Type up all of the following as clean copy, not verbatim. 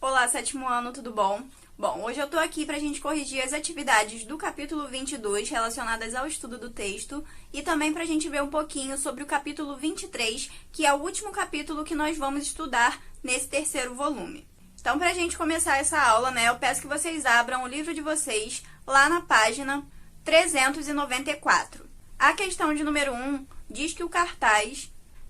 Olá, sétimo ano, tudo bom? Bom, hoje eu tô aqui pra gente corrigir as atividades do capítulo 22 relacionadas ao estudo do texto e também pra gente ver um pouquinho sobre o capítulo 23, que é o último capítulo que nós vamos estudar nesse terceiro volume. Então, pra gente começar essa aula, eu peço que vocês abram o livro de vocês lá na página 394. A questão de número 1 diz que o cartaz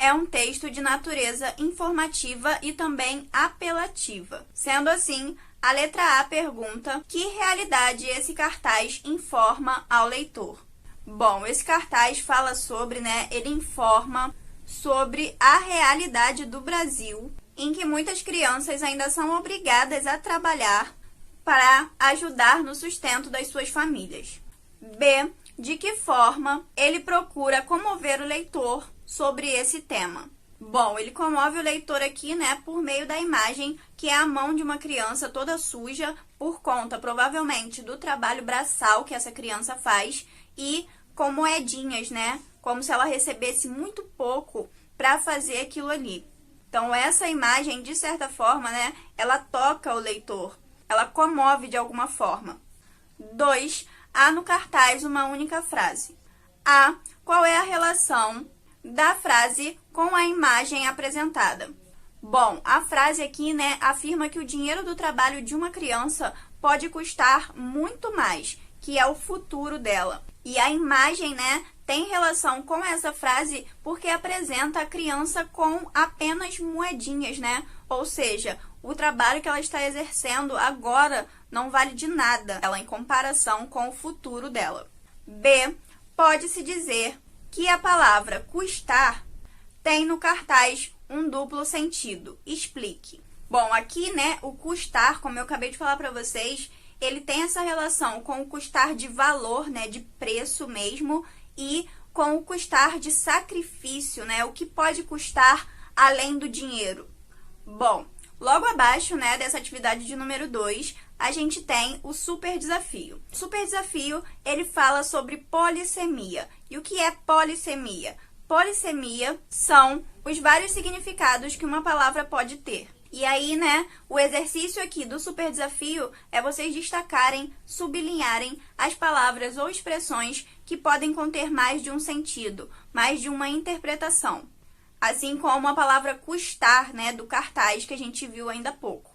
é um texto de natureza informativa e também apelativa. Sendo assim, a letra A pergunta: que realidade esse cartaz informa ao leitor? Bom, esse cartaz fala sobre, ele informa sobre a realidade do Brasil, em que muitas crianças ainda são obrigadas a trabalhar para ajudar no sustento das suas famílias. B, de que forma ele procura comover o leitor sobre esse tema? Bom, ele comove o leitor aqui, por meio da imagem, que é a mão de uma criança toda suja, por conta, provavelmente, do trabalho braçal que essa criança faz, e com moedinhas, como se ela recebesse muito pouco para fazer aquilo ali. Então, essa imagem, de certa forma, ela toca o leitor, ela comove de alguma forma. 2. Há no cartaz uma única frase. A. Qual é a relação da frase com a imagem apresentada? Bom, a frase aqui, afirma que o dinheiro do trabalho de uma criança pode custar muito mais, que é o futuro dela. E a imagem, tem relação com essa frase porque apresenta a criança com apenas moedinhas, Ou seja, o trabalho que ela está exercendo agora não vale de nada, ela em comparação com o futuro dela. B. Pode-se dizer que a palavra custar tem no cartaz um duplo sentido. Explique. Bom, aqui, o custar, como eu acabei de falar para vocês, ele tem essa relação com o custar de valor, de preço mesmo, e com o custar de sacrifício, o que pode custar além do dinheiro. Bom, logo abaixo, dessa atividade de número 2, a gente tem o super desafio. O super desafio, ele fala sobre polissemia. E o que é polissemia? Polissemia são os vários significados que uma palavra pode ter. E aí, o exercício aqui do super desafio é vocês destacarem, sublinharem as palavras ou expressões que podem conter mais de um sentido, mais de uma interpretação. Assim como a palavra custar, do cartaz que a gente viu ainda há pouco.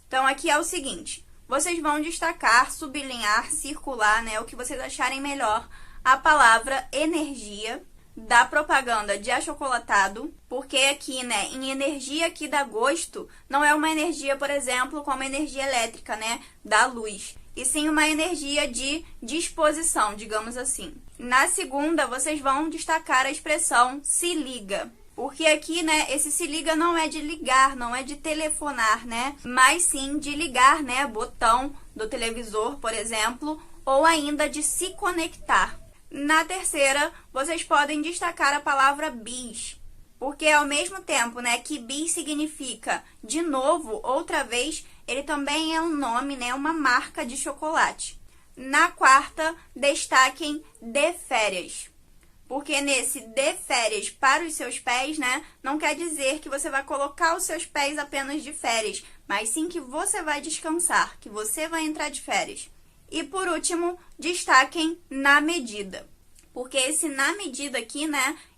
Então, aqui é o seguinte: vocês vão destacar, sublinhar, circular, o que vocês acharem melhor, a palavra energia, da propaganda de achocolatado, porque aqui, em energia aqui dá gosto, não é uma energia, por exemplo, como a energia elétrica, da luz, e sim uma energia de disposição, digamos assim. Na segunda, vocês vão destacar a expressão se liga, porque aqui, esse se liga não é de ligar, não é de telefonar, mas sim de ligar, botão do televisor, por exemplo, ou ainda de se conectar. Na terceira, vocês podem destacar a palavra bis, porque ao mesmo tempo, que bis significa de novo, outra vez, ele também é um nome, uma marca de chocolate. Na quarta, destaquem de férias, porque nesse de férias para os seus pés, não quer dizer que você vai colocar os seus pés apenas de férias, mas sim que você vai descansar, que você vai entrar de férias. E por último, destaquem na medida, porque esse na medida aqui,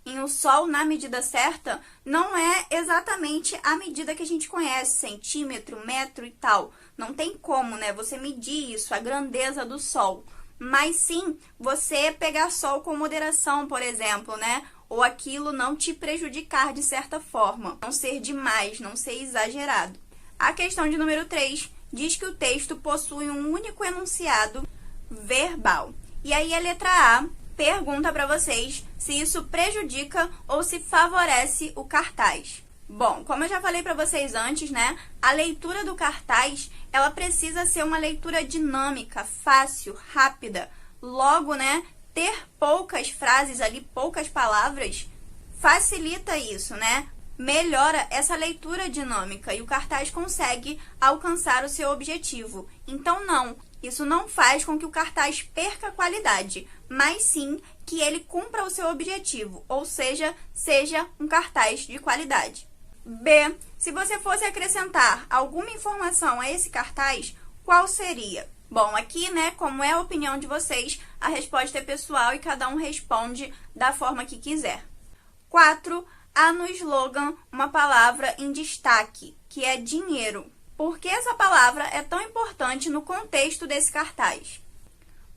em o sol na medida certa, não é exatamente a medida que a gente conhece, centímetro, metro e tal. Não tem como, você medir isso, a grandeza do sol. Mas sim, você pegar sol com moderação, por exemplo, ou aquilo não te prejudicar de certa forma, não ser demais, não ser exagerado. A questão de número 3 diz que o texto possui um único enunciado verbal. E aí a letra A pergunta para vocês se isso prejudica ou se favorece o cartaz. Bom, como eu já falei para vocês antes, a leitura do cartaz, ela precisa ser uma leitura dinâmica, fácil, rápida. Logo, ter poucas frases ali, poucas palavras, facilita isso, melhora essa leitura dinâmica e o cartaz consegue alcançar o seu objetivo. Então, isso não faz com que o cartaz perca qualidade, mas sim que ele cumpra o seu objetivo, ou seja, seja um cartaz de qualidade. B. Se você fosse acrescentar alguma informação a esse cartaz, qual seria? Bom, aqui, né, como é a opinião de vocês, a resposta é pessoal e cada um responde da forma que quiser. 4. Há no slogan uma palavra em destaque, que é dinheiro. Por que essa palavra é tão importante no contexto desse cartaz?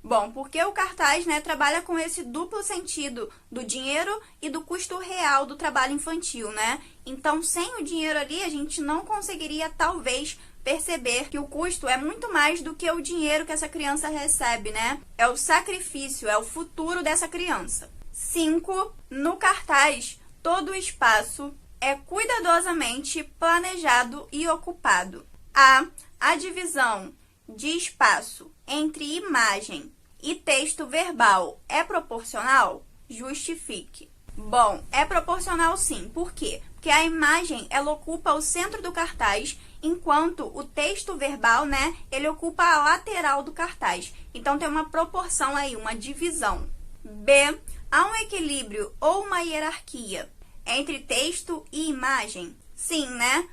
Bom, porque o cartaz, né, trabalha com esse duplo sentido do dinheiro e do custo real do trabalho infantil, né? Então, sem o dinheiro ali, a gente não conseguiria, talvez, perceber que o custo é muito mais do que o dinheiro que essa criança recebe, né? É o sacrifício, é o futuro dessa criança. 5. No cartaz, todo o espaço é cuidadosamente planejado e ocupado. A divisão de espaço entre imagem e texto verbal é proporcional? Justifique. Bom, é proporcional sim. Por quê? Porque a imagem, ela ocupa o centro do cartaz, enquanto o texto verbal, né, ele ocupa a lateral do cartaz. Então, tem uma proporção aí, uma divisão. B. Há um equilíbrio ou uma hierarquia entre texto e imagem? Sim, né?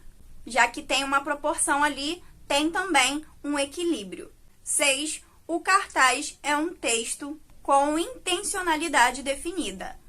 Já que tem uma proporção ali, tem também um equilíbrio. 6. O cartaz é um texto com intencionalidade definida.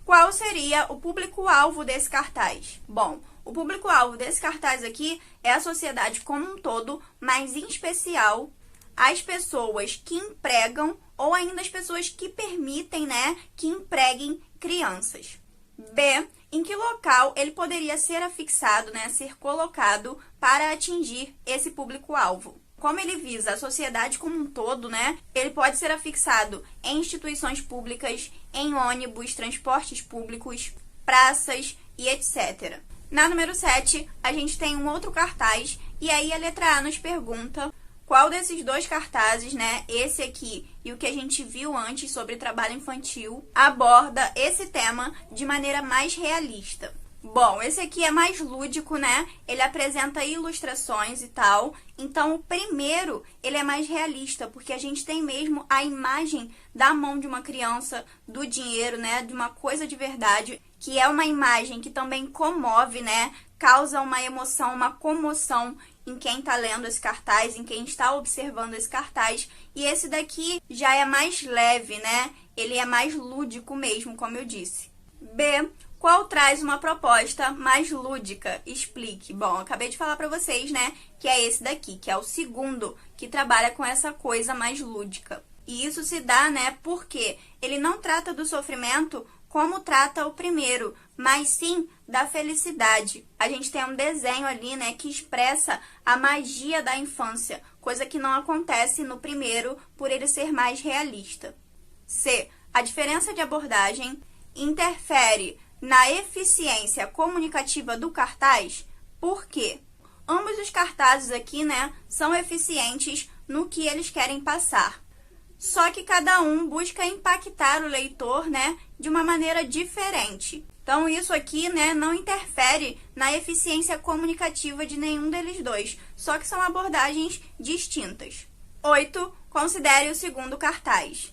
Qual seria o público-alvo desse cartaz? Bom, o público-alvo desse cartaz aqui é a sociedade como um todo, mas em especial as pessoas que empregam ou ainda as pessoas que permitem, né, que empreguem crianças. B. Em que local ele poderia ser afixado, né, ser colocado para atingir esse público-alvo? Como ele visa a sociedade como um todo, né, ele pode ser afixado em instituições públicas, em ônibus, transportes públicos, praças e etc. Na número 7, a gente tem um outro cartaz, e aí a letra A nos pergunta qual desses dois cartazes, né, esse aqui e o que a gente viu antes sobre trabalho infantil, aborda esse tema de maneira mais realista. Bom, esse aqui é mais lúdico, né? Ele apresenta ilustrações e tal. Então, o primeiro, ele é mais realista, porque a gente tem mesmo a imagem da mão de uma criança, do dinheiro, né? De uma coisa de verdade, que é uma imagem que também comove, né? Causa uma emoção, uma comoção em quem está lendo esse cartaz, em quem está observando esse cartaz. E esse daqui já é mais leve, né? Ele é mais lúdico mesmo, como eu disse. B. Qual traz uma proposta mais lúdica? Explique. Bom, eu acabei de falar para vocês, né, que é esse daqui, que é o segundo, que trabalha com essa coisa mais lúdica. E isso se dá, né, porque ele não trata do sofrimento como trata o primeiro, mas sim da felicidade. A gente tem um desenho ali, né, que expressa a magia da infância, coisa que não acontece no primeiro, por ele ser mais realista. C. A diferença de abordagem interfere na eficiência comunicativa do cartaz? Por quê? Ambos os cartazes aqui, né, são eficientes no que eles querem passar. Só que cada um busca impactar o leitor, né, de uma maneira diferente. Então, isso aqui, né, não interfere na eficiência comunicativa de nenhum deles dois, só que são abordagens distintas. 8. Considere o segundo cartaz.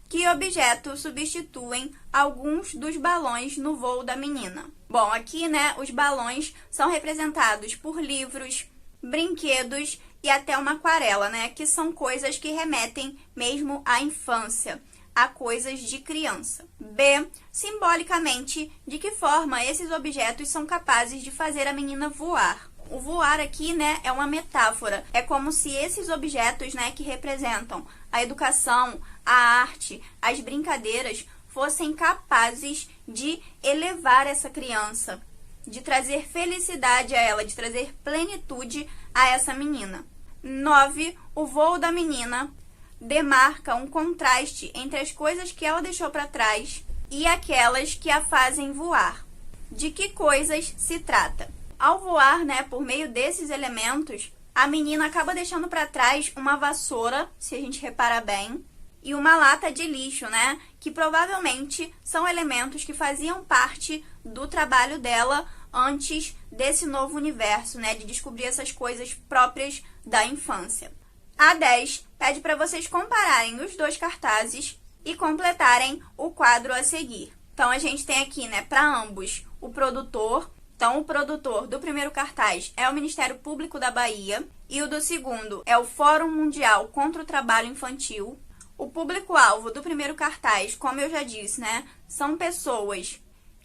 Que objetos substituem alguns dos balões no voo da menina? Bom, aqui, né, os balões são representados por livros, brinquedos e até uma aquarela, né, que são coisas que remetem mesmo à infância, a coisas de criança. B. Simbolicamente, de que forma esses objetos são capazes de fazer a menina voar? O voar aqui, né, é uma metáfora. É como se esses objetos, né, que representam a educação, a arte, as brincadeiras, fossem capazes de elevar essa criança, de trazer felicidade a ela, de trazer plenitude a essa menina. 9. O voo da menina demarca um contraste entre as coisas que ela deixou para trás e aquelas que a fazem voar. De que coisas se trata? Ao voar, né, por meio desses elementos, a menina acaba deixando para trás uma vassoura, se a gente reparar bem, e uma lata de lixo, né, que provavelmente são elementos que faziam parte do trabalho dela antes desse novo universo, né, de descobrir essas coisas próprias da infância. A 10 pede para vocês compararem os dois cartazes e completarem o quadro a seguir. Então, a gente tem aqui, né, para ambos, o produtor Então, o produtor do primeiro cartaz é o Ministério Público da Bahia e o do segundo é o Fórum Mundial contra o Trabalho Infantil. O público-alvo do primeiro cartaz, como eu já disse, né, são pessoas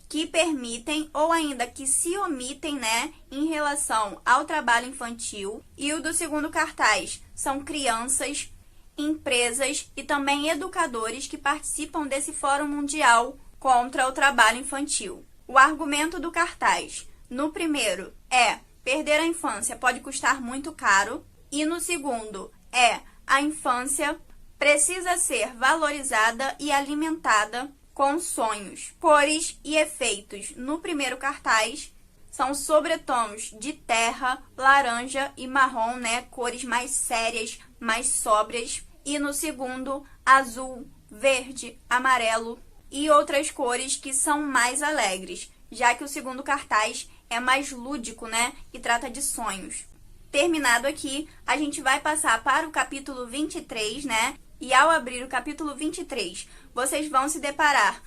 que permitem ou ainda que se omitem, né, em relação ao trabalho infantil. E o do segundo cartaz são crianças, empresas e também educadores que participam desse Fórum Mundial contra o Trabalho Infantil. O argumento do cartaz, no primeiro, é perder a infância pode custar muito caro, e no segundo é a infância precisa ser valorizada e alimentada com sonhos. Cores e efeitos no primeiro cartaz são sobretons de terra, laranja e marrom, né? Cores mais sérias, mais sóbrias. E no segundo, azul, verde, amarelo e outras cores que são mais alegres, já que o segundo cartaz é mais lúdico, né? E trata de sonhos. Terminado aqui, a gente vai passar para o capítulo 23, né? E ao abrir o capítulo 23, vocês vão se deparar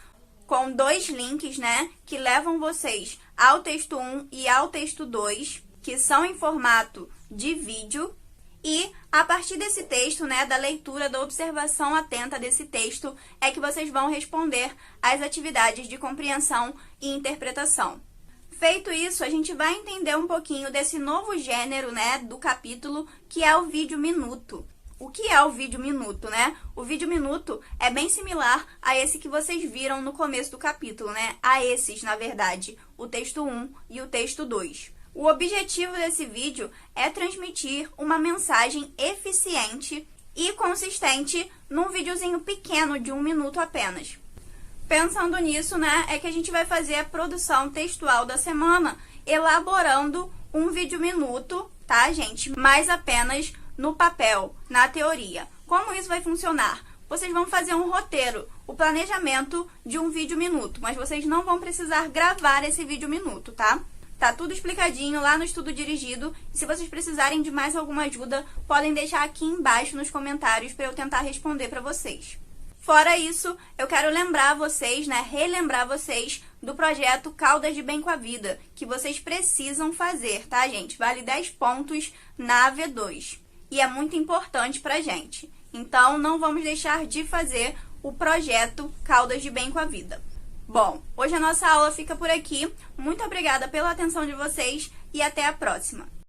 com dois links, né? Que levam vocês ao texto 1 e ao texto 2, que são em formato de vídeo. E a partir desse texto, né, da leitura, da observação atenta desse texto, é que vocês vão responder às atividades de compreensão e interpretação. Feito isso, a gente vai entender um pouquinho desse novo gênero, né, do capítulo, que é o vídeo minuto. O que é o vídeo minuto, né? O vídeo minuto é bem similar a esse que vocês viram no começo do capítulo, né? A esses, na verdade, o texto 1 e o texto 2. O objetivo desse vídeo é transmitir uma mensagem eficiente e consistente num videozinho pequeno de 1 minuto apenas. Pensando nisso, né, é que a gente vai fazer a produção textual da semana elaborando um vídeo minuto, tá, gente? Mas apenas no papel, na teoria. Como isso vai funcionar? Vocês vão fazer um roteiro, o planejamento de um vídeo minuto, mas vocês não vão precisar gravar esse vídeo minuto, tá? Tá tudo explicadinho lá no estudo dirigido. E se vocês precisarem de mais alguma ajuda, podem deixar aqui embaixo nos comentários para eu tentar responder para vocês. Fora isso, eu quero lembrar vocês, né, relembrar vocês do projeto Caldas de Bem com a Vida, que vocês precisam fazer, tá, gente? Vale 10 pontos na AV2. E é muito importante pra gente. Então, não vamos deixar de fazer o projeto Caldas de Bem com a Vida. Bom, hoje a nossa aula fica por aqui. Muito obrigada pela atenção de vocês e até a próxima!